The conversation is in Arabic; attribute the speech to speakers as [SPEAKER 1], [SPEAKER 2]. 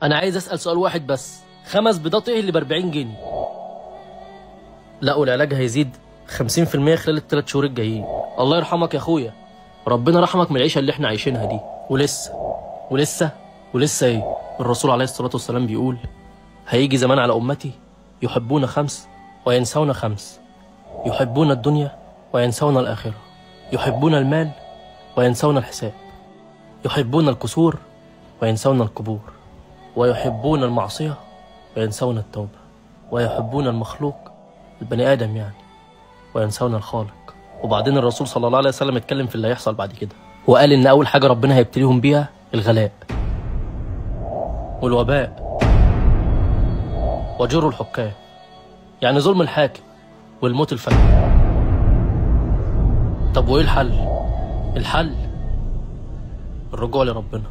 [SPEAKER 1] انا عايز اسال سؤال واحد بس، 5 بيضات ايه اللي ب 40 جنيه؟ لا، والعلاج هيزيد 50% خلال ال3 شهور الجايين. الله يرحمك يا اخويا، ربنا رحمك من العيشه اللي احنا عايشينها دي. ولسه ايه؟ الرسول عليه الصلاه والسلام بيقول: هيجي زمان على امتي يحبون 5 وينسون 5، يحبون الدنيا وينسون الاخره، يحبون المال وينسون الحساب، يحبون الكسور وينسون القبور، ويحبون المعصيه وينسون التوبه، ويحبون المخلوق البني ادم يعني وينسون الخالق. وبعدين الرسول صلى الله عليه وسلم اتكلم في اللي هيحصل بعد كده، وقال ان اول حاجه ربنا هيبتليهم بيها الغلاء والوباء وجور الحكام، يعني ظلم الحاكم والموت الفجأة. طب وايه الحل؟ الرجوع لربنا.